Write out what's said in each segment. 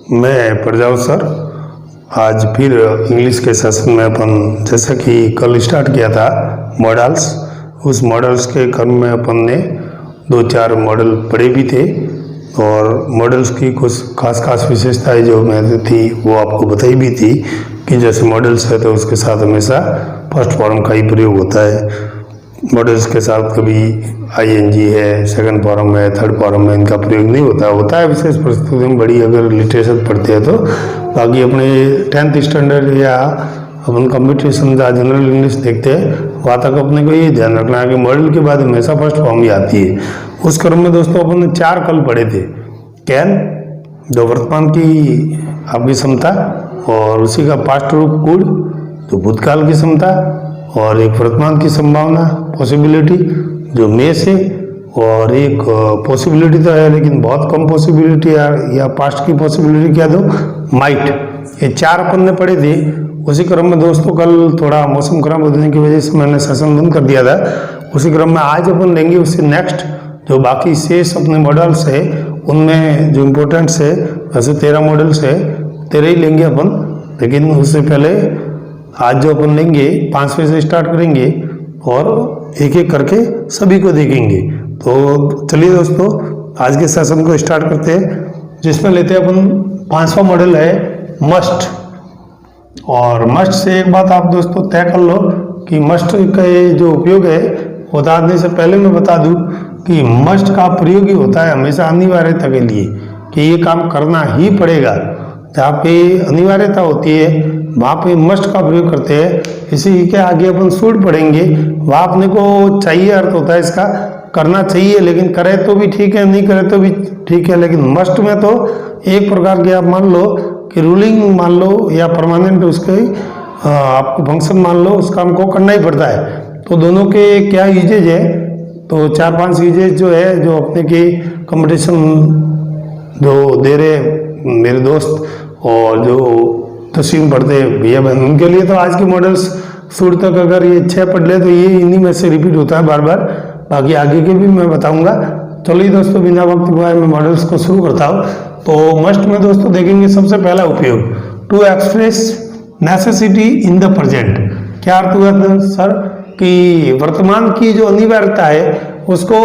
मैं प्रजाव सर। आज फिर इंग्लिश के सेशन में अपन जैसा कि कल स्टार्ट किया था मॉडल्स, उस मॉडल्स के क्रम में अपन ने 2-4 मॉडल पढ़े भी थे और मॉडल्स की कुछ खास विशेषताएं जो मैंने थी वो आपको बताई भी थी कि जैसे मॉडल्स है तो उसके साथ हमेशा फर्स्ट फॉर्म का ही प्रयोग होता है। मॉडल्स के साथ कभी आईएनजी है, सेकंड फॉर्म है, थर्ड फॉर्म में इनका प्रयोग नहीं होता है विशेष परिस्थिति में बड़ी अगर लिटरेचर पढ़ते हैं तो। बाकी अपने 10th स्टैंडर्ड या अपन कंप्यूटेशन या जनरल इंग्लिश देखते हैं वहाँ तक अपने को ये ध्यान रखना है कि मॉडल के बाद हमेशा फर्स्ट फॉर्म ही आती है। उस क्रम में दोस्तों अपन ने 4 कल पढ़े थे। कैन जो वर्तमान की आपकी क्षमता, और उसी का पास्ट रूप कुड जो भूतकाल की क्षमता, और एक वर्तमान की संभावना पॉसिबिलिटी जो मे से, और एक पॉसिबिलिटी तो है लेकिन बहुत कम पॉसिबिलिटी या पास्ट की पॉसिबिलिटी क्या दो माइट। ये 4 अपन ने पढ़े थे। उसी क्रम में दोस्तों कल थोड़ा मौसम खराब होने की वजह से मैंने सेशन बंद कर दिया था। उसी क्रम में आज अपन लेंगे उससे नेक्स्ट जो बाकी शेष अपने मॉडल्स है उनमें जो इम्पोर्टेंट्स है, वैसे 13 मॉडल्स है, 13 ही लेंगे अपन। लेकिन उससे पहले आज जो अपन लेंगे 5वें से स्टार्ट करेंगे और एक एक करके सभी को देखेंगे। तो चलिए दोस्तों आज के सेशन को स्टार्ट करते हैं, जिसमें लेते हैं अपन 5वां मॉडल है मस्ट। और मस्ट से एक बात आप दोस्तों तय कर लो कि मस्ट का ये जो उपयोग है बताने से पहले मैं बता दूं कि मस्ट का प्रयोग ही होता है हमेशा अनिवार्यता के लिए कि ये काम करना ही पड़ेगा। जहाँ पे अनिवार्यता होती है वहाँ पे मस्ट का प्रयोग करते हैं। इसी के आगे अपन शुड पढ़ेंगे, वहाँ अपने को चाहिए अर्थ होता है इसका करना चाहिए, लेकिन करे तो भी ठीक है, नहीं करे तो भी ठीक है। लेकिन मस्ट में तो एक प्रकार के आप मान लो कि रूलिंग मान लो या परमानेंट उसके आपको फंक्शन मान लो, उस काम को करना ही पड़ता है। तो दोनों के क्या यूजेज है, तो 4-5 यूजेज जो है जो अपने की कंपटीशन जो दे रहे मेरे दोस्त और जो तस्वीर पढ़ते भैया बहन उनके लिए तो आज के मॉडल्स शुरू तक अगर ये 6 पढ़ ले तो ये इन्हीं में से रिपीट होता है बार बार। बाकी आगे के भी मैं बताऊंगा। चलिए दोस्तों बिना वक्त गवाए मैं मॉडल्स को शुरू करता हूँ। तो मस्ट में दोस्तों देखेंगे सबसे पहला उपयोग to express necessity in the present. क्या अर्थ हुआ सर कि वर्तमान की जो अनिवार्यता है उसको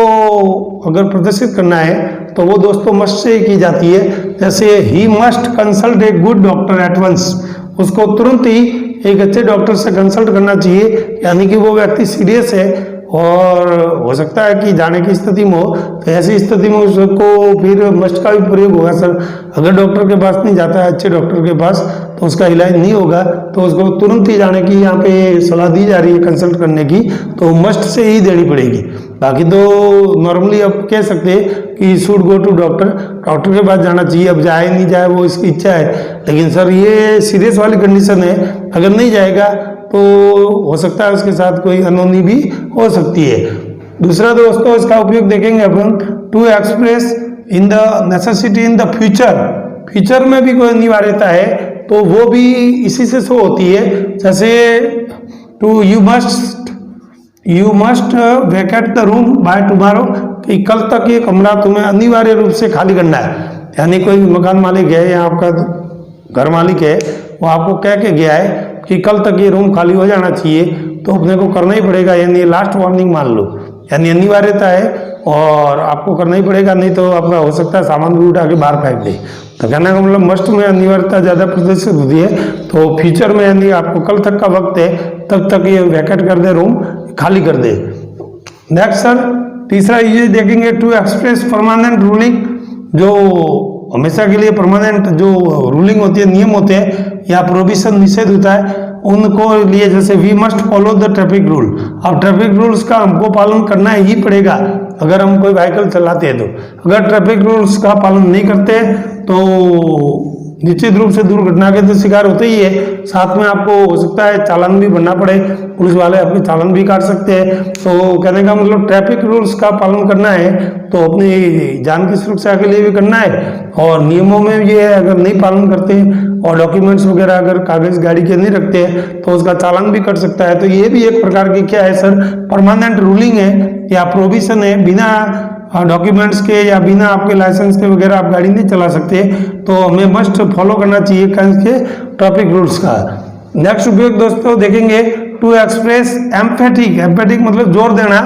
अगर प्रदर्शित करना है तो वो दोस्तों मस्ट से की जाती है। जैसे he must consult a good doctor at once, उसको तुरंत ही एक अच्छे डॉक्टर से कंसल्ट करना चाहिए, यानी कि वो व्यक्ति सीरियस है और हो सकता है कि जाने की स्थिति में हो, तो ऐसी स्थिति में उसको फिर मस्ट का भी प्रयोग होगा। सर अगर डॉक्टर के पास नहीं जाता है अच्छे डॉक्टर के पास तो उसका इलाज नहीं होगा, तो उसको तुरंत ही जाने की यहाँ पे सलाह दी जा रही है कंसल्ट करने की, तो मस्ट से ही देनी पड़ेगी। बाकी तो नॉर्मली आप कह सकते हैं कि should go to doctor, doctor के पास जाना चाहिए। अब जाए नहीं जाए वो इसकी इच्छा है, लेकिन सर ये सीरियस वाली कंडीशन है, अगर नहीं जाएगा तो हो सकता है उसके साथ कोई अनहोनी भी हो सकती है। दूसरा दोस्तों इसका उपयोग देखेंगे अपन to express in the necessity in the future. Future में भी कोई अनिवार्यता है तो वो भी इसी से शो होती है। जैसे to you must vacate the room by tomorrow, कि कल तक ये कमरा तुम्हें अनिवार्य रूप से खाली करना है। यानी कोई मकान मालिक है या आपका घर मालिक है वो आपको कह के गया है कि कल तक ये रूम खाली हो जाना चाहिए, तो अपने को करना ही पड़ेगा। यानी लास्ट वार्निंग मान लो, यानी अनिवार्यता है और आपको करना ही पड़ेगा, नहीं तो आपका हो सकता है सामान भी उठा के बाहर फेंक दे। तो कहने का मतलब मस्ट में अनिवार्यता ज़्यादा प्रदर्शित होती है। तो फ्यूचर में यानी आपको कल तक का वक्त है, तब तक ये वैकेट कर दे, रूम खाली कर दे। नेक्स्ट सर तीसरा ये देखेंगे टू एक्सप्रेस परमानेंट रूलिंग, जो हमेशा के लिए परमानेंट जो रूलिंग होती है, नियम होते हैं या प्रोविजन निषेध होता है उनको लिए। जैसे we must follow the traffic rule, अब ट्रैफिक रूल्स का हमको पालन करना ही पड़ेगा अगर हम कोई व्हीकल चलाते हैं। तो अगर ट्रैफिक रूल्स का पालन नहीं करते तो निश्चित रूप से दुर्घटना के तो शिकार होते ही है, साथ में आपको हो सकता है चालान भी भरना पड़े, पुलिस वाले आपके चालान भी काट सकते हैं। तो कहने का मतलब ट्रैफिक रूल्स का पालन करना है तो अपनी जान की सुरक्षा के लिए भी करना है, और नियमों में ये है अगर नहीं पालन करते और डॉक्यूमेंट्स वगैरह अगर कागज गाड़ी के नहीं रखते तो उसका चालान भी कट सकता है। तो ये भी एक प्रकार की क्या है सर परमानेंट रूलिंग है या प्रोविजन है, बिना डॉक्यूमेंट्स के या बिना आपके लाइसेंस के वगैरह आप गाड़ी नहीं चला सकते, तो हमें मस्ट फॉलो करना चाहिए के ट्रैफिक रूल्स का। नेक्स्ट उपयोग दोस्तों देखेंगे टू एक्सप्रेस एम्फेटिक, एम्फेटिक मतलब जोर देना,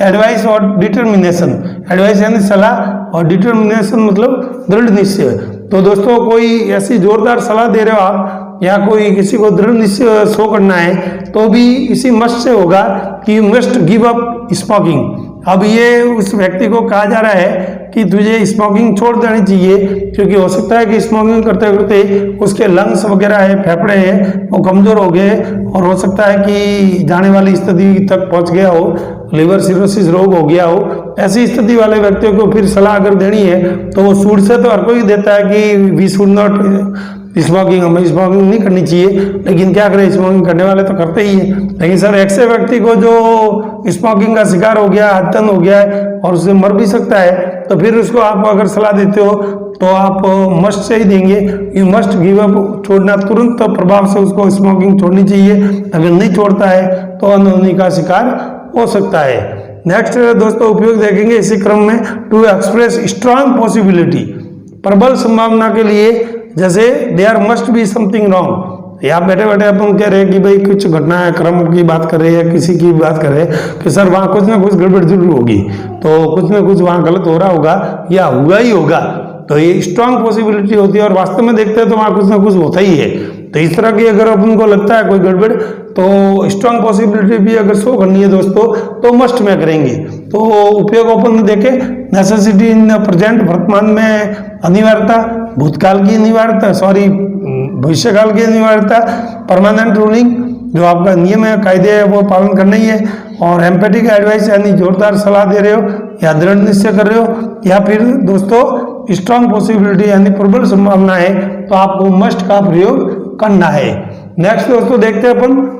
एडवाइस और डिटर्मिनेशन, एडवाइस यानी सलाह और डिटर्मिनेशन मतलब दृढ़ निश्चय। तो दोस्तों कोई ऐसी जोरदार सलाह दे रहे हो आप या कोई किसी को दृढ़ निश्चय शो करना है तो भी इसी मस्ट से होगा कि मस्ट गिव अप स्मोकिंग। अब ये उस व्यक्ति को कहा जा रहा है कि तुझे स्मोकिंग छोड़ देनी चाहिए, क्योंकि हो सकता है कि स्मोकिंग करते करते उसके लंग्स वगैरह है, फेफड़े हैं, वो कमजोर हो गए और हो सकता है कि जाने वाली स्थिति तक पहुंच गया हो, लिवर सिरोसिस रोग हो गया हो। ऐसी स्थिति वाले व्यक्तियों को फिर सलाह अगर देनी है तो वो सूट से तो हर कोई देता है कि वी शुड नॉट स्मोकिंग, हमें स्मोकिंग नहीं करनी चाहिए, लेकिन क्या करें, स्मोकिंग करने वाले तो करते ही है। लेकिन सर ऐसे व्यक्ति को जो स्मोकिंग का शिकार हो गया, अत्यंत हो गया है और उससे मर भी सकता है, तो फिर उसको आप अगर सलाह देते हो तो आप मस्ट से ही देंगे, यू मस्ट गिव अप, छोड़ना, तुरंत प्रभाव से उसको स्मोकिंग छोड़नी चाहिए। अगर नहीं छोड़ता है तो अनहोनी का शिकार हो सकता है। नेक्स्ट दोस्तों उपयोग देखेंगे इसी क्रम में टू एक्सप्रेस स्ट्रांग पॉसिबिलिटी, प्रबल संभावना के लिए, जैसे there must be something wrong, या बैठे बैठे अपन कह रहे हैं कि भाई कुछ घटना है, क्रम की बात कर रहे हैं या किसी की बात कर रहे हैं कि सर वहाँ कुछ ना कुछ गड़बड़ जरूर होगी, तो कुछ ना कुछ वहाँ गलत हो रहा होगा या हुआ ही होगा, तो ये स्ट्रांग पॉसिबिलिटी होती है और वास्तव में देखते हैं तो वहाँ कुछ ना कुछ होता ही है। तो इस तरह की अगर अपन को लगता है कोई गड़बड़, तो स्ट्रांग पॉसिबिलिटी भी अगर शो करनी है दोस्तों तो मस्ट में करेंगे। तो उपयोग अपन देखे नेसेसिटी इन प्रेजेंट, वर्तमान में अनिवार्यता, भूतकाल की अनिवार्यता, भविष्यकाल की अनिवार्यता, परमानेंट रूलिंग जो आपका नियम है, कायदे है, वो पालन करना ही है, और एम्पैथिक एडवाइस यानी जोरदार सलाह दे रहे हो या दृढ़ निश्चय कर रहे हो, या फिर दोस्तों स्ट्रांग पॉसिबिलिटी यानी प्रबल संभावना है तो आपको मस्ट का प्रयोग करना है। नेक्स्ट दोस्तों देखते हैं अपन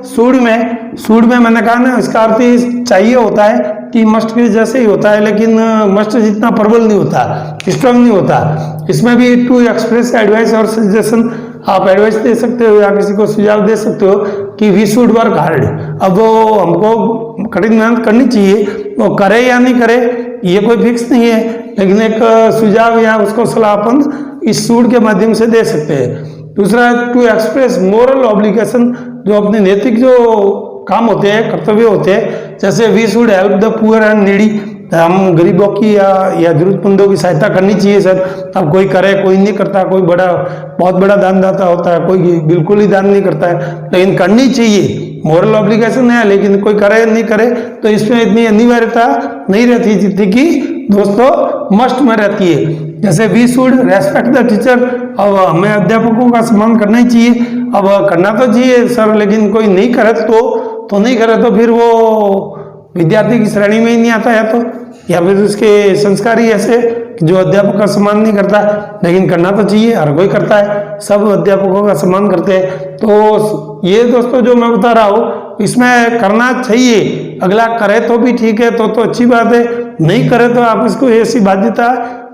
सूड में मैंने कहा ना, इसका अर्थ चाहिए होता है कि मस्ट के जैसे ही होता है, लेकिन मस्ट जितना प्रबल नहीं होता, स्ट्रांग नहीं होता। इसमें भी टू एक्सप्रेस एडवाइस और सजेशन, आप एडवाइस दे सकते हो या किसी को सुझाव दे सकते हो कि वी शुड वर्क हार्ड। अब वो हमको कठिन मेहनत करनी चाहिए, वो करे या नहीं करे ये कोई फिक्स नहीं है, लेकिन एक सुझाव या उसको सलाह अपन इस सूड के माध्यम से दे सकते हैं। दूसरा टू एक्सप्रेस मोरल ऑब्लिगेशन, जो अपने नैतिक जो काम होते हैं, कर्तव्य होते हैं, जैसे we should help the poor and needy, हम गरीबों की या जरूरतमंदों की सहायता करनी चाहिए सर। अब कोई करे कोई नहीं करता, कोई बहुत बड़ा दानदाता होता है, कोई बिल्कुल ही दान नहीं करता है, लेकिन करनी चाहिए, मोरल ऑब्लिगेशन है, लेकिन कोई करे नहीं करे तो इसमें इतनी अनिवार्यता नहीं रहती जितनी कि दोस्तों मस्ट में रहती है। जैसे we should respect the teacher, अब हमें अध्यापकों का सम्मान करना ही चाहिए। अब करना तो चाहिए सर, लेकिन कोई नहीं करे तो नहीं करे तो फिर वो विद्यार्थी की श्रेणी में ही नहीं आता है, तो या फिर उसके संस्कार ही ऐसे जो अध्यापक का सम्मान नहीं करता, लेकिन करना तो चाहिए, हर कोई करता है, सब अध्यापकों का सम्मान करते हैं। तो ये दोस्तों जो मैं बता रहा हूँ इसमें करना चाहिए, अगला करे तो भी ठीक है तो अच्छी बात है, नहीं करे तो आप इसको ऐसी बाध्यता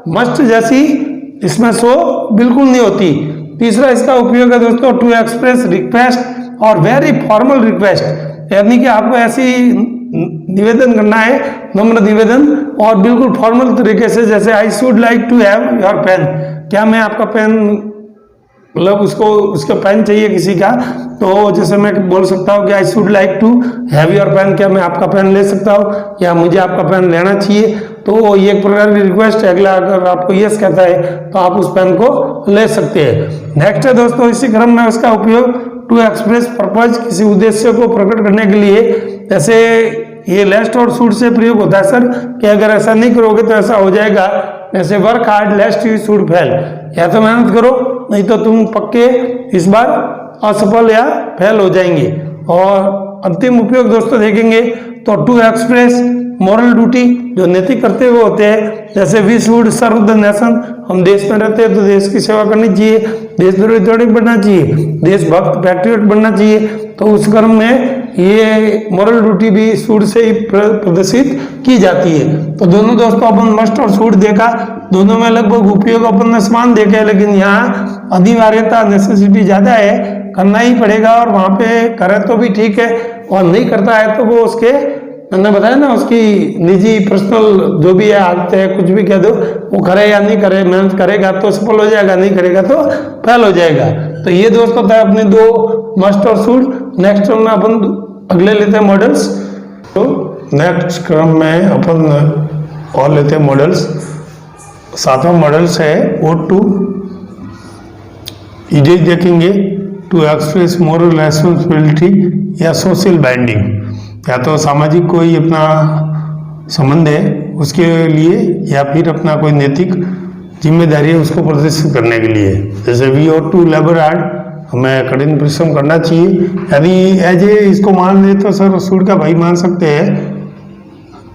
मस्ट जैसी इसमें शो बिल्कुल नहीं होती। तीसरा इसका उपयोग है दोस्तों टू एक्सप्रेस रिक्वेस्ट और वेरी फॉर्मल रिक्वेस्ट, यानी कि आपको ऐसी निवेदन करना है, नम्र निवेदन और बिल्कुल फॉर्मल तरीके से, जैसे I should like to have your pen, क्या मैं आपका पेन, मतलब उसका पेन चाहिए किसी का, तो जैसे मैं बोल सकता हूँ कि I should like to have your pen, क्या मैं आपका पेन ले सकता हूँ या मुझे आपका पेन लेना चाहिए, तो ये एक प्रकार की रिक्वेस्ट है। अगला अगर आपको यस कहता है तो आप उस पेन को ले सकते हैं। नेक्स्ट है दोस्तों इसी क्रम में उसका उपयोग टू एक्सप्रेस पर्पज, किसी उद्देश्य को प्रकट करने के लिए, जैसे ये लेस्ट और शुड से प्रयोग होता है सर कि अगर ऐसा नहीं करोगे तो ऐसा हो जाएगा, जैसे work hard लेस्ट you should fail, या तो मेहनत करो नहीं तो तुम पक्के इस बार असफल या फेल हो जाएंगे। और अंतिम उपयोग दोस्तों देखेंगे तो टू एक्सप्रेस मॉरल ड्यूटी, जो नैतिक कर्तव्य होते हैं, जैसे we should serve the nation, हम देश में रहते हैं तो देश की सेवा करनी चाहिए, देशद्रोही बनना चाहिए, देशभक्त पैट्रियट बनना चाहिए, तो उस क्रम में ये मॉरल ड्यूटी भी शुड से ही प्रदर्शित की जाती है। तो दोनों दोस्तों अपन मस्ट और शुड देखा, दोनों में लगभग उपयोग अपन ने समान देखे, लेकिन यहाँ अनिवार्यता नेसेसिटी ज्यादा है, करना ही पड़ेगा, और वहां पे करे तो भी ठीक है और नहीं करता है तो वो उसके मैंने बताया ना, उसकी निजी पर्सनल जो भी है आदत है, कुछ भी कह दो, वो करे या नहीं करे, मेहनत करेगा तो सफल हो जाएगा, नहीं करेगा तो फेल हो जाएगा। तो ये दोस्त होता है अपने दो मस्ट और शुड। नेक्स्ट क्रम में अपन अगले लेते हैं मॉडल्स। तो नेक्स्ट क्रम में अपन और लेते हैं मॉडल्स। सातवां मॉडल्स है O2। इधर देखेंगे टू एक्सप्रेस मोरल रेस्पॉन्सिबिलिटी या सोशल बाइंडिंग, या तो सामाजिक कोई अपना संबंध है उसके लिए, या फिर अपना कोई नैतिक जिम्मेदारी है उसको प्रदर्शित करने के लिए। जैसे we ought to labour hard, हमें कठिन परिश्रम करना चाहिए। यदि एज ए इसको मान ले तो सर सूट का भाई मान सकते हैं,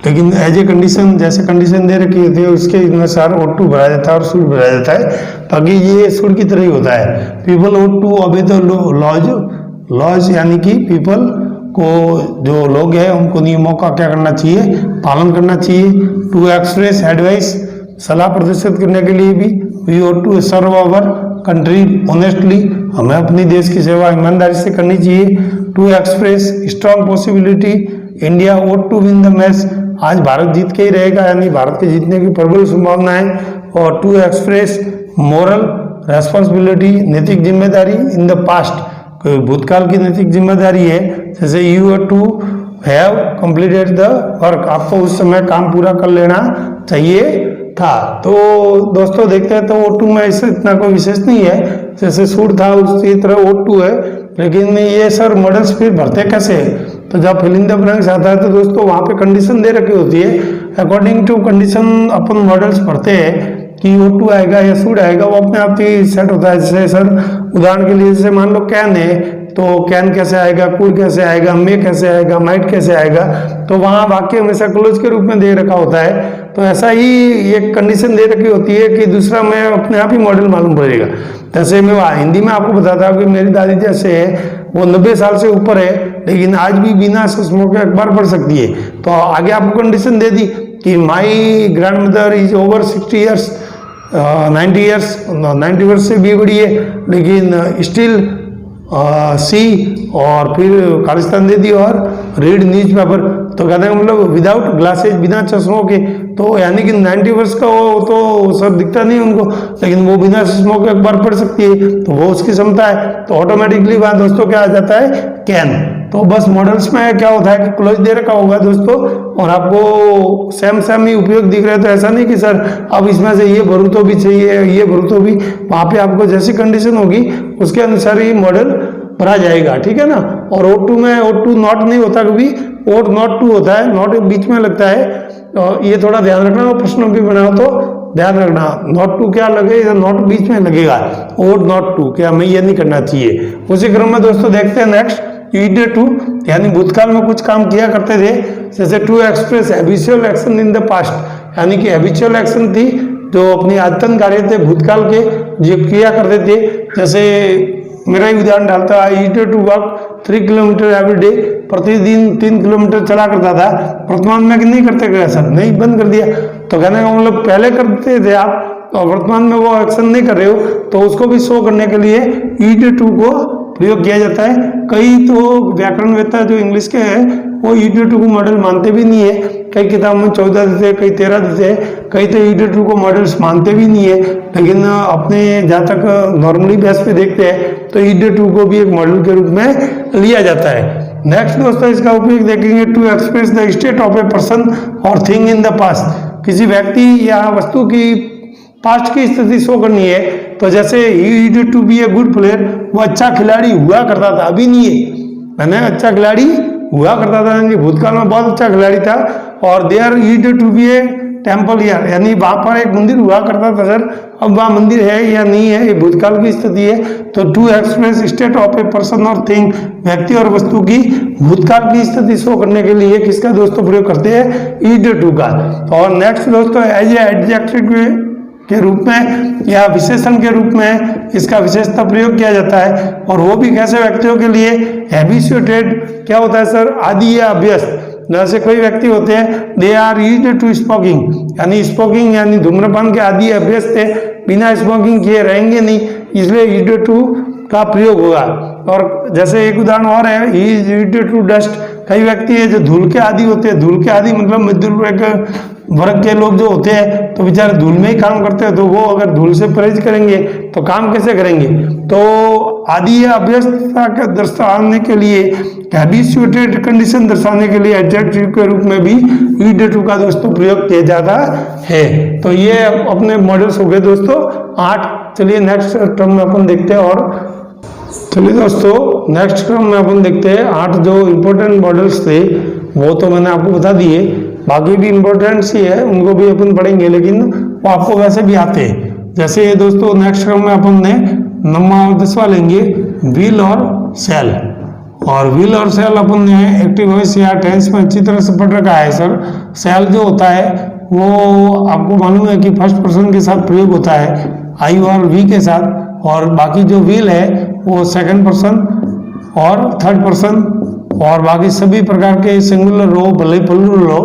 लेकिन एज ए कंडीशन, जैसे कंडीशन दे रखी होती है उसके अनुसार O2 भरा जाता है और सूट भरा जाता है, ताकि ये सूट की तरह ही होता है। People ought to obey the laws, यानी कि पीपल को, जो लोग हैं उनको नियमों का क्या करना चाहिए, पालन करना चाहिए। टू एक्सप्रेस एडवाइस, सलाह प्रदर्शित करने के लिए भी। We ought to serve our country honestly, हमें अपनी देश की सेवा ईमानदारी से करनी चाहिए। To express strong possibility, India ought to win the match, आज भारत जीत के ही रहेगा, यानी भारत के जीतने की प्रबल संभावना है। और टू एक्सप्रेस मोरल रेस्पॉन्सिबिलिटी, नैतिक जिम्मेदारी इन द पास्ट, कोई भूतकाल की नैतिक जिम्मेदारी है, जैसे you are to have completed the work, आपको उस समय काम पूरा कर लेना चाहिए था। तो दोस्तों देखते हैं, तो O2 में इससे इतना कोई विशेष नहीं है, जैसे सूट था उसी तरह O2 है। लेकिन ये सर मॉडल्स फिर भरते कैसे है, तो जब फिल इन द ब्लैंक्स आता है तो दोस्तों वहाँ पे कंडीशन दे रखी होती है। अकॉर्डिंग टू कंडीशन अपन मॉडल्स भरते हैं कि O2 आएगा या सूट आएगा, वो अपने आप ही सेट होता है। जैसे सर उदाहरण के लिए, जैसे मान लो कैन है, तो कैन कैसे आएगा, कुड कैसे आएगा, मे कैसे आएगा, माइट कैसे आएगा, तो वहाँ वाक्य हमेशा क्लोज के रूप में दे रखा होता है। तो ऐसा ही एक कंडीशन दे रखी होती है कि दूसरा में अपने आप ही मॉडल मालूम पड़ेगा। जैसे मैं हिंदी में आपको बताता हूँ कि मेरी दादी जैसे है, वो 90 साल से ऊपर है, लेकिन आज भी बिना चश्मों के अखबार पढ़ सकती है। तो आगे आपको कंडीशन दे दी कि my grand mother is over 60 years, 90 years, 90 वर्ष से भी बड़ी है, लेकिन स्टिल सी, और फिर खालिस्तान दे दी और रीड न्यूज पेपर। तो कहते हैं मतलब विदाउट ग्लासेज, बिना चश्मों के, तो यानी कि 90 वर्ष का वो तो सर दिखता नहीं उनको, लेकिन वो बिना चश्मों के अखबार पढ़ सकती है, तो वो उसकी क्षमता है। तो ऑटोमेटिकली वहाँ दोस्तों क्या आ जाता है, कैन। तो बस मॉडल्स में क्या होता है कि क्लोज दे रखा होगा दोस्तों, और आपको सेम ही उपयोग दिख रहा है, तो ऐसा नहीं कि सर अब इसमें से ये भरू तो भी चाहिए, ये भरू तो भी, वहाँ पे आपको जैसी कंडीशन होगी उसके अनुसार ही मॉडल भरा जाएगा, ठीक है ना। और O2 में O2 नॉट नहीं होता, कभी ought not to होता है, नॉट बीच में लगता है, तो ये थोड़ा ध्यान रखना। प्रश्न भी बनाओ तो ध्यान रखना, नॉट टू क्या लगे, नॉट बीच में लगेगा, ought not to, क्या हमें ये नहीं करना चाहिए। उसी क्रम में दोस्तों देखते हैं नेक्स्ट, ईड टू, यानी भूतकाल में कुछ काम किया करते थे, जैसे to express habitual action in the past, यानी कि हैबिचुअल एक्शन थी जो अपनी आदतन कार्य थे भूतकाल के जो किया करते थे। जैसे मेरा ही उदाहरण डालता है, need to walk 3 kilometre every day, प्रतिदिन 3 किलोमीटर चला करता था। वर्तमान में नहीं करते गए सर, नहीं, बंद कर दिया। तो कहने का मतलब पहले करते थे आप, और वर्तमान में वो एक्शन नहीं कर रहे हो, तो उसको भी शो करने के लिए ईड टू को प्रयोग किया जाता है। कई तो व्याकरणवेत्ता जो इंग्लिश के हैं वो ईड टू को मॉडल मानते भी नहीं है, कई किताबों में 14 देते हैं, कई 13 देते हैं, कई तो ईड टू को मॉडल्स मानते भी नहीं है। लेकिन अपने जहाँ तक नॉर्मली बेस पे देखते हैं तो ईड टू को भी एक मॉडल के रूप में लिया जाता है। नेक्स्ट दोस्तों इसका उपयोग देखेंगे, to express the state of a person और थिंग इन द पास्ट, किसी व्यक्ति या वस्तु की पास्ट की स्थिति शो करनी है। तो जैसे ही need to be a good player, वो अच्छा खिलाड़ी हुआ करता था, अभी नहीं है, मैंने अच्छा खिलाड़ी हुआ करता था, यानी भूतकाल में बहुत अच्छा खिलाड़ी था। और there need to be a temple here, यानी वहां पर एक मंदिर हुआ करता था सर, अब वहां मंदिर है या नहीं है, ये भूतकाल की स्थिति है। तो to express state of a person और थिंग, व्यक्ति और वस्तु की भूतकाल की स्थिति शो करने के लिए किसका दोस्तों प्रयोग करते हैं, ईड टू का। और नेक्स्ट दोस्तों एज ए एडजेक्टिव के रूप में या विशेषण के रूप में इसका विशेषता प्रयोग किया जाता है। और वो भी कैसे व्यक्तियों के लिए, हैबिचुएटेड क्या होता है सर, आदि या अभ्यस्त। जैसे कोई व्यक्ति होते हैं they are used to smoking, यानी स्मोकिंग यानी धूम्रपान के आदि अभ्यस्त है, बिना स्मोकिंग किए रहेंगे नहीं, इसलिए यूज्ड टू का प्रयोग होगा। और जैसे एक उदाहरण और है, he is used to dust, कई व्यक्ति है जो धूल के आदी होते हैं, धूल के आदी मतलब मजदूर वर्ग के लोग जो होते हैं तो बेचारे धूल में ही काम करते हैं, तो वो अगर धूल से परहेज करेंगे तो काम कैसे करेंगे। तो आदि या अभ्यस्तता का दर्शाने के लिए, हैबिचुएटेड कंडीशन दर्शाने के लिए एडजेक्टिव के रूप में भी ईडेटिव का दोस्तों प्रयोग किया जाता है। तो ये अपने मॉडल्स हो गए दोस्तों 8। चलिए नेक्स्ट टर्म में अपन देखते हैं। और चलिए दोस्तों नेक्स्ट टर्म में अपन देखते हैं 8 जो इम्पोर्टेंट मॉडल्स थे वो तो मैंने आपको बता दिए, बाकी भी इम्पोर्टेंट ही है, उनको भी अपन पढ़ेंगे, लेकिन वो आपको वैसे भी आते हैं। जैसे दोस्तों नेक्स्ट टर्म में अपन ने नंबर 10वां लेंगे व्हील और सेल। और व्हील और सेल अपन ने एक्टिव वॉइस या टेंस में अच्छी तरह से पढ़ रखा है सर। सेल जो होता है वो आपको मालूम है कि फर्स्ट पर्सन के साथ प्रयोग होता है, आई और वी के साथ, और बाकी जो व्हील है वो सेकंड पर्सन और थर्ड पर्सन और बाकी सभी प्रकार के सिंगुलर रो भले प्लूरल रो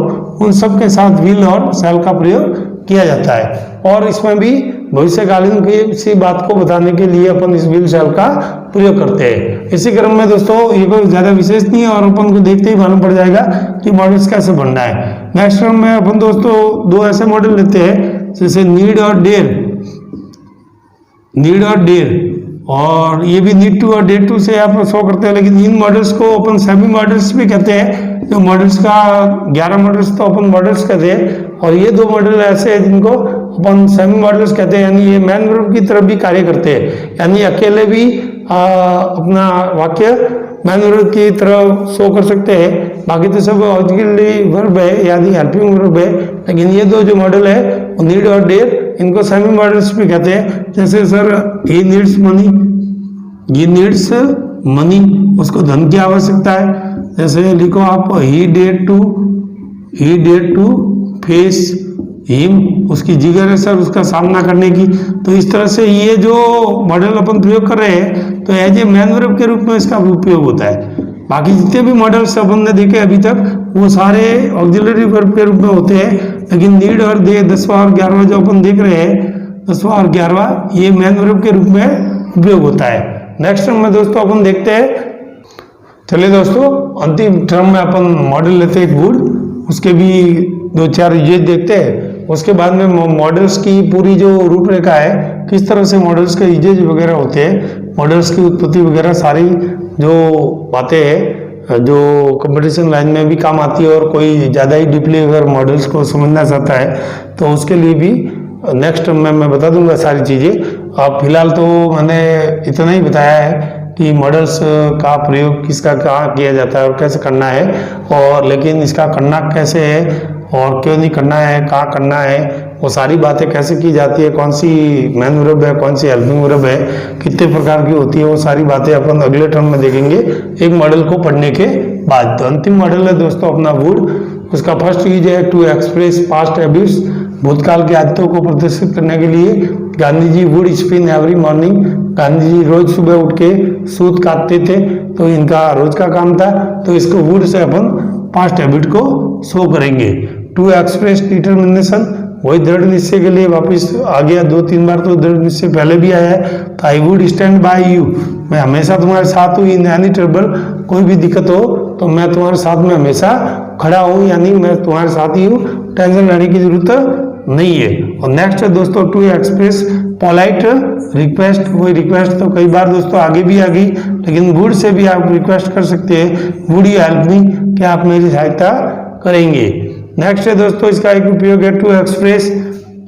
उन सब के साथ व्हील और सेल का प्रयोग किया जाता है। और इसमें भी भविष्यकालीन किसी बात को बताने के लिए अपन इस व्हील सेल का प्रयोग करते हैं। इसी क्रम में दोस्तों ये कोई ज्यादा विशेष नहीं है और अपन को देखते ही मालूम पड़ जाएगा कि मॉडल्स कैसे बनना है। नेक्स्ट क्रम में अपन दोस्तों 2 ऐसे मॉडल लेते हैं जैसे नीड और डेयर। नीड और डेयर, और ये भी नीड टू और डेयर टू से आप शो करते हैं, लेकिन इन मॉडल्स को अपन सेमी मॉडल्स भी कहते हैं। जो मॉडल्स का 11 मॉडल्स तो अपन मॉडल्स कहते हैं, और ये 2 मॉडल ऐसे हैं जिनको अपन सेमी मॉडल्स कहते हैं, यानी ये मैन वर्ब की तरफ भी कार्य करते हैं, यानी अकेले भी अपना वाक्य मैन वर्ब की तरह शो कर सकते हैं। बाकी तो सब ऑक्सिलरी वर्ब है यानी हेल्पिंग वर्ब है, लेकिन ये 2 जो मॉडल है नीड और डेयर इनको सेमी मॉडल्स भी कहते हैं। जैसे सर ही नीड्स मनी, ये नीड्स मनी, उसको धन की आवश्यकता है। जैसे लिखो आप he dare to face him, उसकी जिगर है सर उसका सामना करने की। तो इस तरह से ये जो मॉडल अपन प्रयोग कर रहे हैं तो एज ए मैन वर्ब के रूप में इसका उपयोग होता है। बाकी जितने भी मॉडल्स अपन ने देखे अभी तक वो सारे ऑक्सिलरी वर्ब के रूप में होते हैं, लेकिन नीड और दे 10वां और 11वां जो अपन देख रहे हैं 10वां और 11वां ये मैन वर्ब के रूप में उपयोग होता है। नेक्स्ट टर्म में दोस्तों अपन देखते हैं। चलिए दोस्तों अंतिम टर्म में अपन मॉडल लेते हैं गुड, उसके भी 2-4 यूजेज देखते हैं। उसके बाद में मॉडल्स की पूरी जो रूपरेखा है, किस तरह से मॉडल्स के यूजेज वगैरह होते हैं, मॉडल्स की उत्पत्ति वगैरह सारी जो बातें हैं जो कंपटीशन लाइन में भी काम आती है, और कोई ज़्यादा ही डीपली अगर मॉडल्स को समझना चाहता है तो उसके लिए भी नेक्स्ट में मैं बता दूंगा सारी चीज़ें। अब फिलहाल तो मैंने इतना ही बताया है कि मॉडल्स का प्रयोग किसका कहाँ किया जाता है और कैसे करना है, और लेकिन इसका करना कैसे है और क्यों नहीं करना है, कहाँ करना है, वो सारी बातें कैसे की जाती है, कौन सी मैन वर्ब है, कौन सी हेल्पिंग वर्ब है, कितने प्रकार की होती है, वो सारी बातें अपन अगले टर्म में देखेंगे एक मॉडल को पढ़ने के बाद। तो अंतिम मॉडल है दोस्तों अपना वुड। उसका फर्स्ट यूज है टू एक्सप्रेस पास्ट हैबिट्स, भूतकाल की आदतों को प्रदर्शित करने के लिए। Gandhi ji would spin every morning, Gandhi ji रोज सुबह उठ के सूत काटते थे, तो इनका रोज का काम था, तो इसको would say upon past habit को शो करेंगे। टू एक्सप्रेस डिटर्मिनेशन, वही दृढ़ निश्चय के लिए वापस आ गया, 2-3 बार तो दृढ़ निश्चय पहले भी आया है। तो I would stand by you, मैं हमेशा तुम्हारे साथ हूँ इन एनी ट्रबल, कोई भी दिक्कत हो तो मैं तुम्हारे साथ में हमेशा खड़ा हूँ, यानी मैं तुम्हारे साथ ही हूँ, टेंशन लेने की जरूरत नहीं है। और नेक्स्ट है दोस्तों टू एक्सप्रेस पोलाइट रिक्वेस्ट, वही रिक्वेस्ट तो कई बार दोस्तों आगे भी आ गई, लेकिन वुड से भी आप रिक्वेस्ट कर सकते हैं, वुड यू हेल्प मी, क्या आप मेरी सहायता करेंगे। नेक्स्ट है दोस्तों इसका एक उपयोग है टू एक्सप्रेस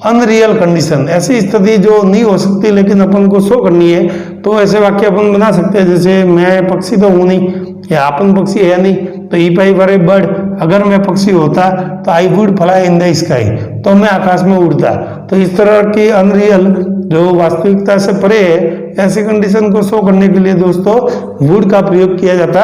अनरियल कंडीशन, ऐसी स्थिति जो नहीं हो सकती लेकिन अपन को शो करनी है, तो ऐसे वाक्य अपन बना सकते हैं। जैसे मैं पक्षी तो हूं नहीं, या अपन पक्षी है नहीं, तो if I were A bird, अगर मैं पक्षी होता तो I would fly in the sky, तो मैं आकाश में उड़ता। तो इस तरह की अनरियल जो वास्तविकता से परे है, ऐसी कंडीशन को शो करने के लिए दोस्तों वुड का प्रयोग किया जाता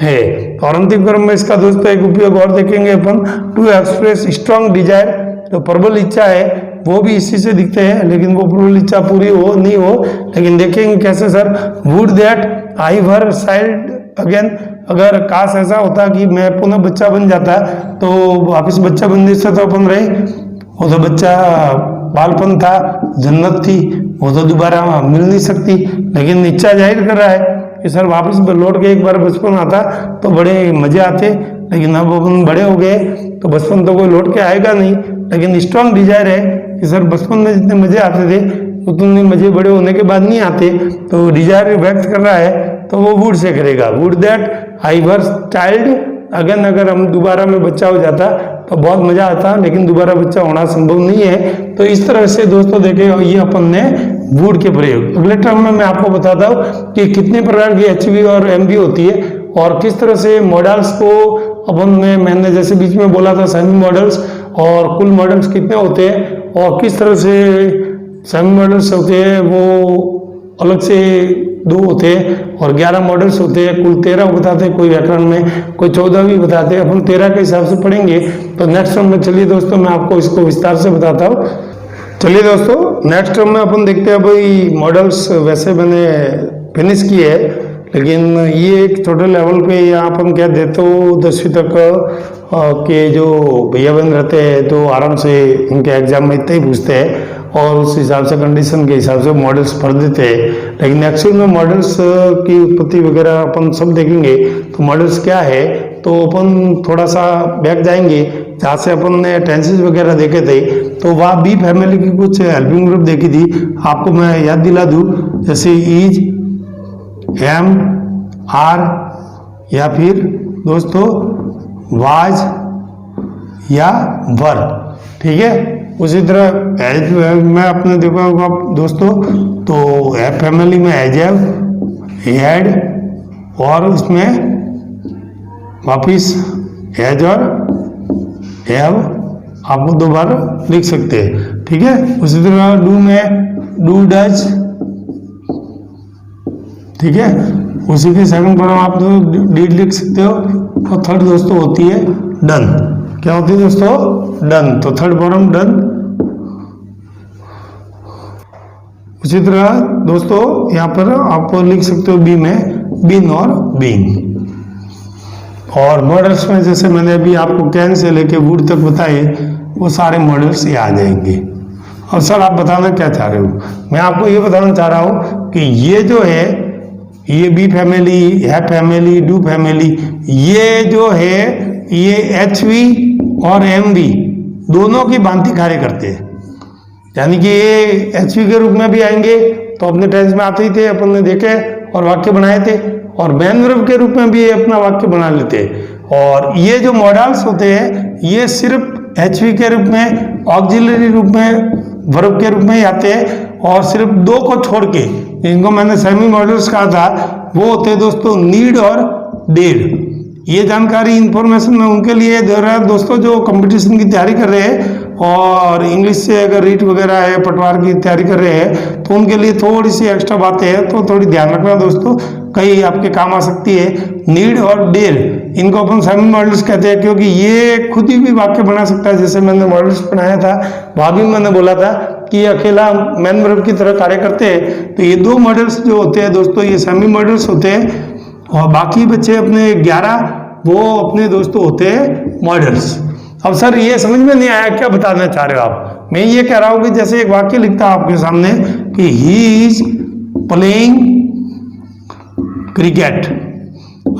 है। और अंतिम क्रम में इसका दोस्तों एक उपयोग और देखेंगे अपन, टू एक्सप्रेस स्ट्रॉन्ग डिजायर, जो प्रबल इच्छा है वो भी इसी से दिखते हैं, लेकिन वो प्रबल इच्छा पूरी हो नहीं हो, लेकिन देखेंगे कैसे sir. Would that I were child again, अगर काश ऐसा होता कि मैं पुनः बच्चा बन जाता, तो वापस बच्चा बनने से तो अपन रहे, वो तो बच्चा बालपन था, जन्नत थी, वो तो दोबारा मिल नहीं सकती, लेकिन इच्छा जाहिर कर रहा है, कि सर वापस लौट के एक बार बचपन आता तो बड़े मजे आते, लेकिन अब अपन बड़े हो गए तो बचपन तो कोई लौट के आएगा नहीं। लेकिन स्ट्रांग डिजायर है कि सर बचपन में जितने मजे आते थे उतने मजे बड़े होने के बाद नहीं आते। तो डिजायर व्यक्त कर रहा है तो वो वुड से करेगा, would that I were child again. अगर हम दोबारा में बच्चा हो जाता तो बहुत मजा आता, लेकिन दोबारा बच्चा होना संभव नहीं है। तो इस तरह से दोस्तों देखे ये अपन ने वुड के प्रयोग। अगले टर्म में मैं आपको बताता हूँ कि कितने प्रकार की एचवी और एमवी होती है और किस तरह से मॉडल्स को अपन ने, मैंने जैसे बीच में बोला था सेमी मॉडल्स, और कुल मॉडल्स कितने होते हैं और किस तरह से सेमी मॉडल्स होते हैं वो अलग से 2 होते हैं और 11 मॉडल्स होते हैं, कुल 13 बताते हैं कोई व्याकरण में, कोई 14 भी बताते हैं। अपन 13 के हिसाब से पढ़ेंगे तो नेक्स्ट टर्म में चलिए दोस्तों मैं आपको इसको विस्तार से बताता हूँ। चलिए दोस्तों नेक्स्ट टर्म में अपन देखते हैं। भाई मॉडल्स वैसे मैंने फिनिश किए है, लेकिन ये एक छोटे लेवल पे यहाँ अपन कह देते हो 10वीं तक के जो भैया बहन रहते हैं तो आराम से इनके एग्जाम में इतना ही पूछते हैं और उस हिसाब से कंडीशन के हिसाब से मॉडल्स पढ़ देते हैं। लेकिन एक्चुअल में मॉडल्स की उत्पत्ति वगैरह अपन सब देखेंगे तो मॉडल्स क्या है तो अपन थोड़ा सा बैक जाएंगे जहाँ से अपन ने टेंसेस वगैरह देखे थे। तो वहाँ बी फैमिली की कुछ हेल्पिंग ग्रुप देखी थी, आपको मैं याद दिला दूँ, जैसे ईज, एम, आर या फिर दोस्तों वाज या वर, ठीक है। उसी तरह एज में आपने देखा होगा दोस्तों, तो एफ फैमिली में एज हैड और उसमें वापिस एज और हैव आपको 2 बार लिख सकते हैं, ठीक है। उसी तरह डू में डू डज, ठीक है। उसी के सेकंड फॉर्म आप डीड लिख सकते हो। और थर्ड दोस्तों होती है डन। क्या होती है दोस्तों? डन। तो थर्ड फॉर्म डन। उसी तरह दोस्तों यहाँ पर आप लिख सकते हो बी में बीन और बीइंग। और मॉडल्स में जैसे मैंने अभी आपको कैन से लेके वुड तक बताए वो सारे मॉडल्स ये आ जाएंगे। और सर आप बताना क्या चाह रहे हो? मैं आपको ये बताना चाह रहा हूँ कि ये जो है ये be family, have family, do family, ये जो है ये एचवी और एमवी दोनों की भांति कार्य करते हैं। यानी कि ये एचवी के रूप में भी आएंगे तो अपने टेंस में आते ही थे, अपन ने देखे और वाक्य बनाए थे, और मेन वर्ब के रूप में भी अपना वाक्य बना लेते हैं। और ये जो मॉडल्स होते हैं ये सिर्फ एचवी के रूप में, ऑक्सिलरी रूप में, वर्ब के रूप में ही आते हैं। और सिर्फ 2 को छोड़ के इनको मैंने सेमी मॉडल्स कहा था, वो होते हैं दोस्तों नीड और डेड। ये जानकारी इन्फॉर्मेशन मैं उनके लिए दे रहा हूं दोस्तों जो कंपटीशन की तैयारी कर रहे हैं और इंग्लिश से अगर रीट वगैरह है, पटवार की तैयारी कर रहे हैं तो उनके लिए थोड़ी सी एक्स्ट्रा बातें हैं, तो थोड़ी ध्यान रखना दोस्तों, कहीं आपके काम आ सकती है। नीड और डेड इनको अपन सेमी मॉडल्स कहते हैं क्योंकि ये खुद ही भी वाक्य बना सकता है। जैसे मैंने मॉडल्स बनाया था वहाँ भी मैंने बोला था कि ये अकेला मैन वर्ब की तरह कार्य करते हैं। तो ये 2 मॉडल्स जो होते हैं दोस्तों ये सेमी मॉडल्स होते हैं और बाकी बच्चे अपने 11 वो अपने दोस्तों होते हैं मॉडल्स। अब सर ये समझ में नहीं आया, क्या बताना चाह रहे हो आप? मैं ये कह रहा हूँ कि जैसे एक वाक्य लिखता हूँ आपके सामने कि ही इज प्लेइंग क्रिकेट।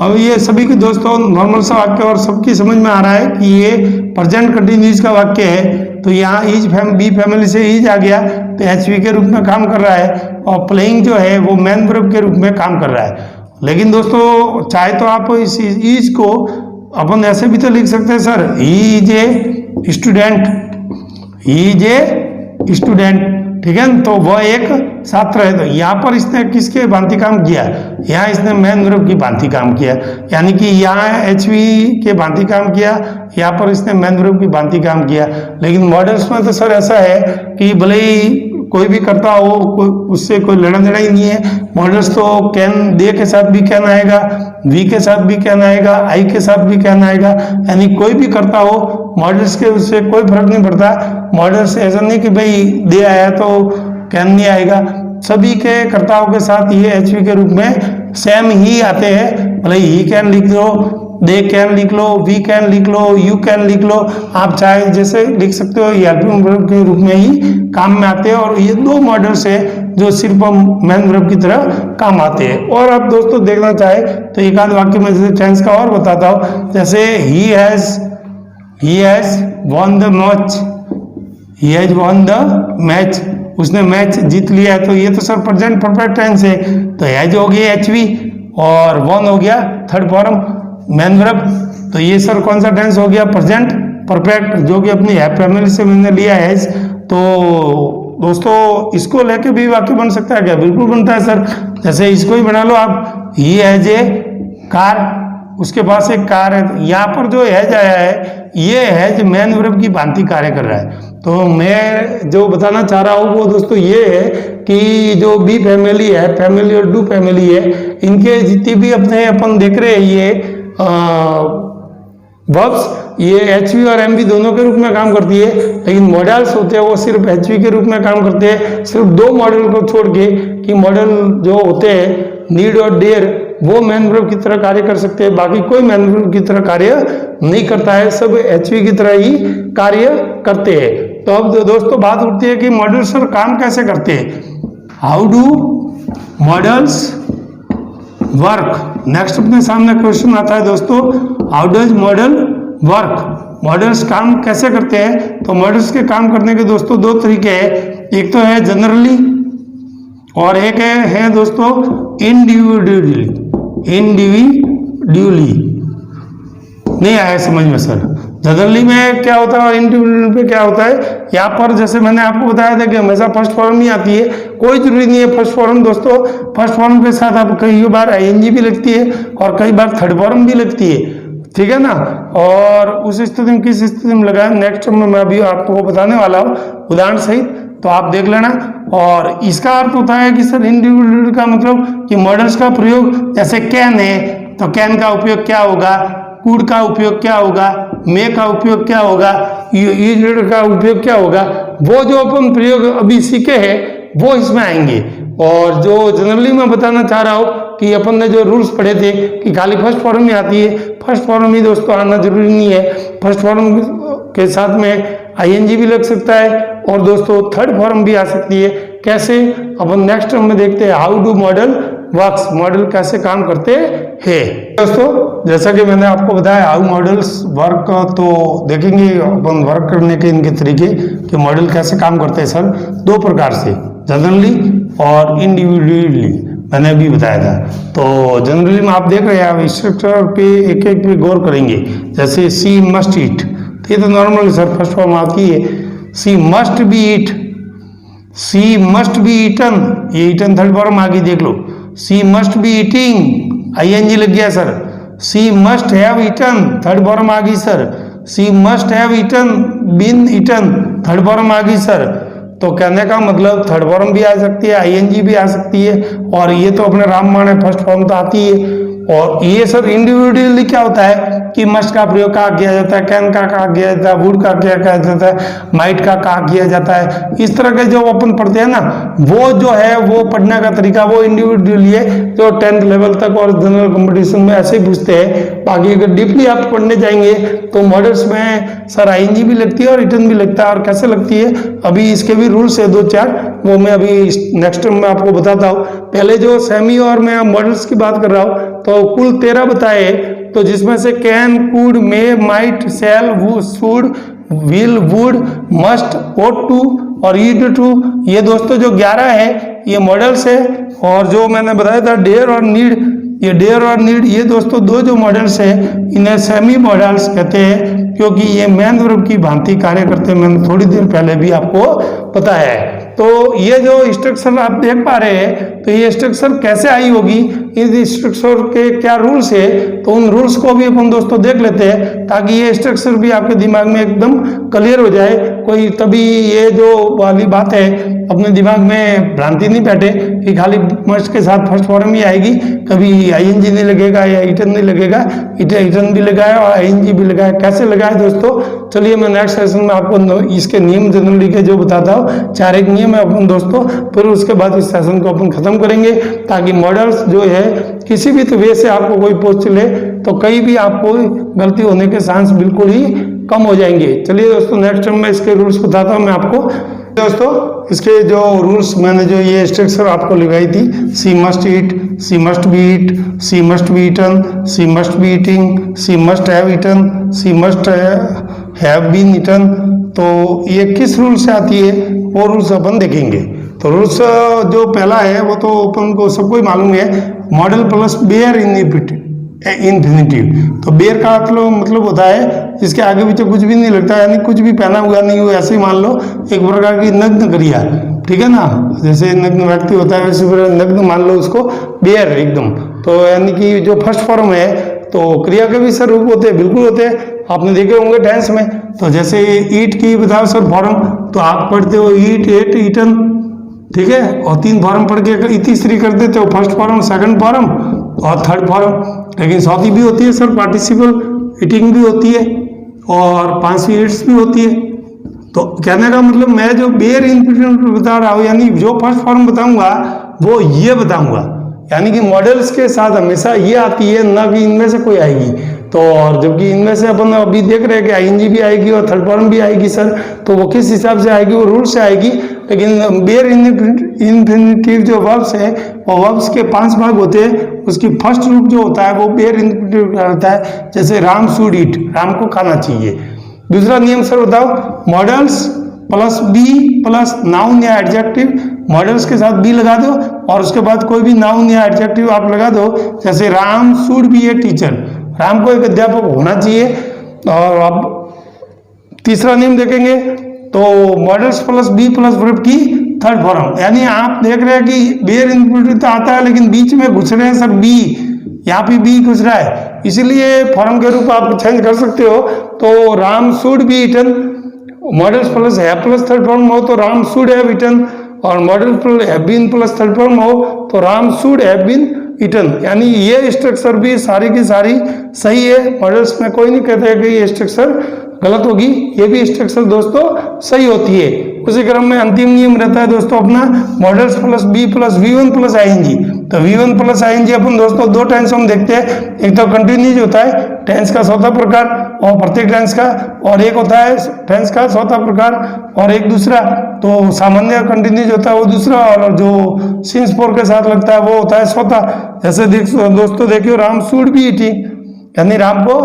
अब ये सभी के दोस्तों नॉर्मल सा वाक्य और सबकी समझ में आ रहा है कि ये प्रेजेंट कंटिन्यूअस का वाक्य है। तो यहाँ ईज बी फैमिली से ईज आ गया तो एचवी के रूप में काम कर रहा है और प्लेइंग जो है वो मैन वर्ब के रूप में काम कर रहा है। लेकिन दोस्तों चाहे तो आप इस ईज को अपन ऐसे भी तो लिख सकते हैं sir, he is a student, he is a student, ठीक है। तो वह एक छात्र है। तो यहाँ पर इसने किसके भांति काम किया? यहाँ इसने मैन वर्ब की भांति काम किया, यानी कि यहाँ एचवी के भांति काम किया, यहाँ पर इसने मैन वर्ब की भांति काम किया। लेकिन मॉडल्स में तो सर ऐसा है कि भले ही कोई भी करता हो उससे कोई लेना देना ही नहीं है। मॉडल्स तो कैन, दे के साथ भी कैन आएगा, वी के साथ भी कैन आएगा, आई के साथ भी कैन आएगा, यानी कोई भी करता हो मॉडल्स के उससे कोई फर्क नहीं पड़ता। मॉडल्स ऐसा नहीं कि भाई दे आया तो कैन नहीं आएगा, सभी के कर्ताओं के साथ ये एचवी के रूप में सेम ही आते हैं। भले ही कैन लिख दो, दे कैन लिख लो, वी कैन लिख लो, यू कैन लिख लो, आप चाहे जैसे लिख सकते हो। ये हेल्पिंग वर्ब के रूप में ही काम में आते हैं और ये दो मॉडल्स है जो सिर्फ मेन वर्ब की तरह काम आते हैं। और आप दोस्तों देखना चाहे तो एक आध वाक्य में जैसे टेंस का और बताता हूँ, जैसे he has won the match, he has won the match, उसने मैच जीत लिया है। तो ये तो सर प्रेजेंट परफेक्ट टेंस है, तो हैज हो गया एचवी और वॉन हो गया थर्ड फॉर्म मेन वर्ब। तो ये सर कौन सा टेंस हो गया? प्रेजेंट परफेक्ट, जो कि अपनी हैव फैमिली से मैंने लिया है। तो दोस्तों इसको लेके भी वाक्य बन सकता है क्या? बिल्कुल बनता है सर। जैसे इसको ही बना लो आप, ही हैज ए कार, उसके पास एक कार है। यहाँ पर जो हैज आया है ये हैज मेन वर्ब की भांति कार्य कर रहा है। तो मैं जो बताना चाह रहा हूँ वो दोस्तों ये है कि जो बी फैमिली है, फैमिली और डू फैमिली है, इनके जितनी भी अपने अपन देख रहे हैं ये वर्ब्स, ये एचवी और एमवी दोनों के रूप में काम करती है। लेकिन मॉडल्स होते हैं वो सिर्फ एचवी के रूप में काम करते हैं, सिर्फ दो मॉडल को छोड़ के, कि मॉडल जो होते हैं नीड और डेयर वो मेन वर्ब की तरह कार्य कर सकते हैं, बाकी कोई मेन वर्ब की तरह कार्य नहीं करता है, सब एचवी की तरह ही कार्य करते हैं। तो अब दोस्तों बात उठती है कि मॉडल्स सर काम कैसे करते हैं? How do models work? Next अपने सामने क्वेश्चन आता है दोस्तों, how does model work? Models काम कैसे करते हैं? तो मॉडल्स के काम करने के दोस्तों दो तरीके हैं, एक तो है जनरली और एक है दोस्तों इंडिविजुअली। नहीं आया समझ में सर? जनरली में क्या होता है और इंडिविजुअल में क्या होता है? यहाँ पर जैसे मैंने आपको बताया था कि हमेशा फर्स्ट फॉर्म ही आती है, कोई जरूरी नहीं है फर्स्ट फॉर्म दोस्तों। फर्स्ट फॉर्म के साथ आप कई बार आईएनजी भी लगती है और कई बार थर्ड फॉर्म भी लगती है, ठीक है ना। और उस स्थिति में किस स्थिति में लगाए नेक्स्ट में मैं अभी आपको बताने वाला हूँ उदाहरण सहित, तो आप देख लेना। और इसका अर्थ होता है कि सर इंडिविजुअल का मतलब कि मॉडल्स का प्रयोग, जैसे कैन है तो कैन का उपयोग क्या होगा, कुड का उपयोग क्या होगा, मे का उपयोग क्या होगा, यूज का उपयोग क्या होगा, वो जो अपन प्रयोग अभी सीखे हैं वो इसमें आएंगे। और जो जनरली मैं बताना चाह रहा हूँ कि अपन ने जो रूल्स पढ़े थे कि खाली फर्स्ट फॉर्म ही आती है, फर्स्ट फॉर्म ही दोस्तों आना जरूरी नहीं है, फर्स्ट फॉर्म के साथ में आईएनजी भी लग सकता है और दोस्तों थर्ड फॉर्म भी आ सकती है। कैसे? अपन नेक्स्ट में देखते हैं how do model works, model कैसे काम करते हैं दोस्तों। जैसा कि मैंने आपको बताया हाउ मॉडल्स वर्क, तो देखेंगे अपन वर्क करने के इनके तरीके कि मॉडल कैसे काम करते हैं सर दो प्रकार से, जनरली और इंडिविजुअली, मैंने अभी बताया था। तो जनरली में आप देख रहे हैं, आप स्ट्रक्चर पे एक एक पे गौर करेंगे। जैसे सी मस्ट ईट, तो ये तो नॉर्मल सर फर्स्ट फॉर्म आती है। She must be eat, she must be eaten, ये ईटन थर्ड फॉर्म आ गई देख लो। She must be eating, ING लग गया sir. She must have eaten, third form आ गई sir. She must have eaten been eaten, third form आ गई सर। तो कहने का मतलब थर्ड फॉर्म भी आ सकती है, आईएनजी भी आ सकती है, और ये तो अपने रामबाण है फर्स्ट फॉर्म तो आती है। और ये सर इंडिविजुअली क्या होता है कि मस्ट का प्रयोग कहाँ किया जाता है, कैन का कहाँ किया जाता है, वुड का क्या किया जाता है, माइट का कहाँ किया जाता है। इस तरह के जो अपन पढ़ते हैं ना, वो जो है वो पढ़ने का तरीका वो इंडिविजुअली है, जो 10th लेवल तक और जनरल कंपटीशन में ऐसे ही पूछते हैं। बाकी अगर डीपली आप पढ़ने जाएंगे तो मॉडल्स में सर आईएनजी भी लगती है और रिटर्न भी लगता है। और कैसे लगती है अभी इसके भी रूल्स है 2-4, वो मैं अभी नेक्स्ट में आपको बताता हूँ। पहले जो सेमी और मैं मॉडल्स की बात कर रहा हूँ तो कुल 13 बताए, तो जिसमें से can, could, may, might, shall, should, will, would, must, ought to और ईड टू, ये दोस्तों जो 11 है ये मॉडल्स है। और जो मैंने बताया था डेयर और नीड, ये डेयर और नीड ये दोस्तों दो जो मॉडल्स है इन्हें सेमी मॉडल्स कहते हैं, क्योंकि ये मेन वर्ब की भांति कार्य करते हैं। मैंने थोड़ी देर पहले भी आपको बताया है। तो ये जो स्ट्रक्चर आप देख पा रहे हैं, तो ये स्ट्रक्चर कैसे आई होगी, इस स्ट्रक्चर के क्या रूल्स है, तो उन रूल्स को भी अपन दोस्तों देख लेते हैं ताकि ये स्ट्रक्चर भी आपके दिमाग में एकदम क्लियर हो जाए। कोई तभी ये जो वाली बात है अपने दिमाग में भ्रांति नहीं बैठे कि खाली मस्ट के साथ फर्स्ट फॉर्म ही आएगी, कभी आईएनजी नहीं लगेगा या ईटन नहीं लगेगा, ईटन भी लगाया और आईएनजी भी लगाया। कैसे लगाए दोस्तों, चलिए मैं नेक्स्ट सेशन में आपको इसके नियम जनरली के जो बताता हूँ, 4 एक नियम है अपन दोस्तों, फिर उसके बाद इस सेशन को अपन खत्म करेंगे ताकि मॉडल्स जो है किसी भी वे से आपको कोई पूछ ले तो कहीं भी आपको गलती होने के चांस बिल्कुल ही कम हो जाएंगे। चलिए दोस्तों, नेक्स्ट टाइम मैं इसके रूल्स बताता हूँ मैं आपको। दोस्तों, इसके जो रूल्स मैंने जो ये स्ट्रक्चर आपको लगाई थी, she must eat, she must be eat, she must be eaten, she must be eating, she must have eaten, she must have been eaten, तो ये किस रूल से आती है वो रूल्स अपन देखेंगे। तो रूल्स जो पहला है वो तो अपन को सबको ही मालूम है, मॉडल प्लस बेयर इन्फिनिटिव। तो बेयर का मतलब होता है इसके आगे पीछे कुछ भी नहीं लगता, यानी कुछ भी पहना हुआ नहीं हो, ऐसे ही मान लो एक प्रकार की नग्न क्रिया, ठीक है ना, जैसे नग्न व्यक्ति होता है वैसे नग्न मान लो उसको बेयर एकदम। तो यानी कि जो फर्स्ट फॉर्म है, तो क्रिया के भी सर रूप होते हैं, बिल्कुल होते हैं, आपने देखे होंगे टेंस में। तो जैसे ईट की बताओ सर फॉर्म, तो आप पढ़ते हो ईट, एट, ईटन, ठीक है, और 3 फॉर्म पढ़ के तीसरी कर देते हो, फर्स्ट फॉर्म, सेकंड फॉर्म और थर्ड फॉर्म। लेकिन चौथी भी होती है सर पार्टिसिपल, ईटिंग भी होती है और 5वीं ईट्स भी होती है। तो कहने का मतलब मैं जो बेयर इन्फिनिटिव बता रहा हूँ, यानी जो फर्स्ट फॉर्म बताऊंगा वो ये बताऊंगा, यानी कि मॉडल्स के साथ हमेशा ये आती है, ना कि इनमें से कोई आएगी। तो और जबकि इनमें से अपन अभी देख रहे हैं कि आईएनजी भी आएगी और थर्ड फॉर्म भी आएगी सर, तो वो किस हिसाब से आएगी, वो रूल से आएगी। लेकिन बेयर इन्फिनिटिव जो वर्ब्स है, वो वर्ब्स के 5 भाग होते हैं, उसकी फर्स्ट रूप जो होता है वो बेयर इन्फिनिटिव होता है। जैसे राम शुड ईट, राम को खाना चाहिए। दूसरा नियम सर बताओ, modals plus be plus noun या एडजेक्टिव, मॉडल्स के साथ बी लगा दो और उसके बाद कोई भी नाउन या एडजेक्टिव आप लगा दो। जैसे Ram should B a teacher, Ram को एक अध्यापक होना चाहिए। और अब तीसरा नियम देखेंगे तो modals plus be plus verb की थर्ड फॉर्म, यानी आप देख रहे हैं कि बेयर इन्फिनिटिव तो आता है लेकिन बीच में घुस रहे हैं सर बी, यहाँ पे बी घुस रहा है, इसीलिए फॉर्म के रूप आप चेंज कर सकते हो। तो Ram should be eaten, modals plus have plus third form हो तो राम शुड हैव ईटन, और modal plus have been plus third form हो तो Ram should have been eaten. यानी ये स्ट्रक्चर भी सारी की सारी सही है, मॉडल्स में कोई नहीं कहता है कि ये स्ट्रक्चर गलत होगी, ये भी स्ट्रक्चर दोस्तों सही होती है। उसी क्रम में अंतिम नियम रहता है दोस्तों अपना, मॉडल्स प्लस बी प्लस वी1 प्लस आईएनजी। तो वी1 प्लस आईएनजी अपन दोस्तों 2 टेंस हम देखते हैं, एक तो कंटिन्यूज होता है टेंस का चौथा प्रकार और प्रत्येक टेंस का, और एक होता है टेंस का चौथा प्रकार और एक दूसरा, तो सामान्य कंटिन्यूज होता है वो दूसरा, और जो सिंस फोर के साथ लगता है वो होता है चौथा। जैसे दोस्तों देखियो, राम शुड बी ईटिंग, यानी राम को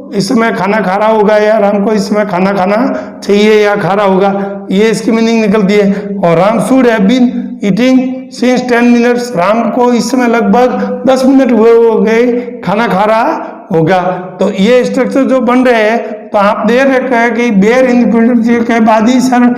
इस समय खाना खा रहा होगा, या राम को इस समय खाना खाना चाहिए या खा रहा होगा, ये इसकी मीनिंग निकलती है। और Ram should have been eating since 10 minutes, Ram को इस समय लगभग 10 मिनट हुए हो गए खाना खा रहा होगा। तो ये स्ट्रक्चर जो बन रहे हैं, तो आप देख रहे हैं कि बेयर इन्फिनिटिव के बाद ही सर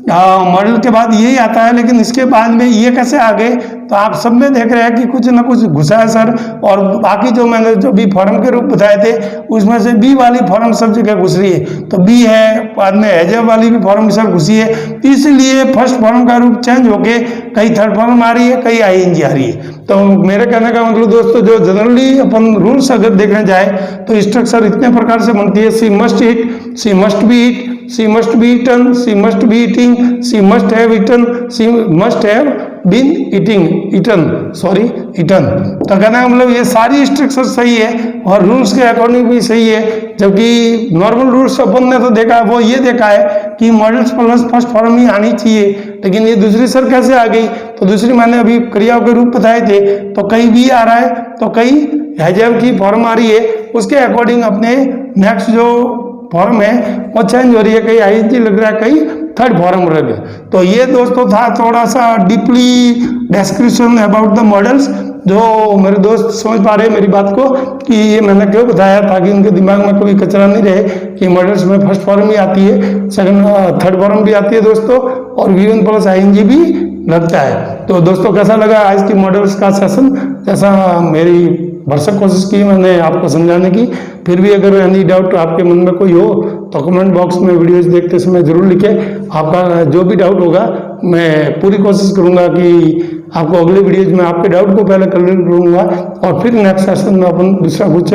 मॉडल के बाद यही आता है, लेकिन इसके बाद में ये कैसे आ गए, तो आप सब में देख रहे हैं कि कुछ ना कुछ घुसा है सर। और बाकी जो मैंने जो बी फॉर्म के रूप बताए थे उसमें से बी वाली फॉर्म सब जगह घुस रही है, तो बी है, बाद में एजब वाली भी फॉर्म सर घुसी है, इसलिए फर्स्ट फॉर्म का रूप चेंज होके कहीं थर्ड फॉर्म आ रही है, कहीं आईएनजी आ रही है। तो मेरे कहने का मतलब दोस्तों, जो जनरली अपन रूल्स अगर देखने जाए तो स्ट्रक्चर इतने प्रकार से बनती है, she must eat, she must be eat, she must be eaten, she must be eating, she must have eaten, she must have been eating, eaten. तो कहना है मतलब ये सारी स्ट्रक्चर सही है और रूल्स के अकॉर्डिंग भी सही है। जबकि नॉर्मल रूल्स अपन ने तो देखा है, वो ये देखा है कि मॉडल्स प्लस फर्स्ट फॉर्म ही आनी चाहिए, लेकिन ये दूसरी सर कैसे आ गई, तो दूसरी मैंने अभी क्रियाओं के रूप बताए थे, तो कहीं भी आ रहा है तो कहीं हैजव की फॉर्म आ रही है, उसके अकॉर्डिंग अपने नेक्स्ट जो फॉर्म है वो चेंज हो रही है, कहीं आईएनजी लग रहा है, कहीं थर्ड फॉर्म लग रहा है। तो ये दोस्तों था थोड़ा सा deeply description about the models, जो मेरे दोस्त समझ पा रहे हैं मेरी बात को कि ये मैंने क्यों बताया, ताकि उनके दिमाग में कोई कचरा नहीं रहे कि मॉडल्स में फर्स्ट फॉर्म ही आती है, सेकंड थर्ड फॉर्म भी आती है दोस्तों, और वी1 प्लस आईएनजी भी लगता है। तो दोस्तों कैसा लगा आज की मॉडल्स का सेशन, जैसा मेरी भरसक कोशिश की मैंने आपको समझाने की। फिर भी अगर एनी डाउट आपके मन में कोई हो तो कमेंट बॉक्स में वीडियोज देखते समय जरूर लिखें। आपका जो भी डाउट होगा मैं पूरी कोशिश करूंगा कि आपको अगले वीडियोज में आपके डाउट को पहले क्लियर करूंगा और फिर नेक्स्ट सेशन में अपन दूसरा कुछ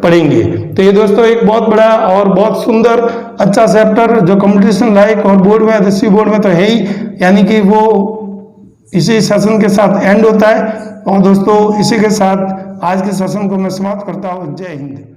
पढ़ेंगे। तो ये दोस्तों एक बहुत बड़ा और बहुत सुंदर अच्छा चैप्टर जो कंपटीशन लायक और बोर्ड में दसवीं बोर्ड में तो है ही, यानी कि वो इसी सेशन के साथ एंड होता है। और दोस्तों इसी के साथ आज के सेशन को मैं समाप्त करता हूँ। जय हिंद।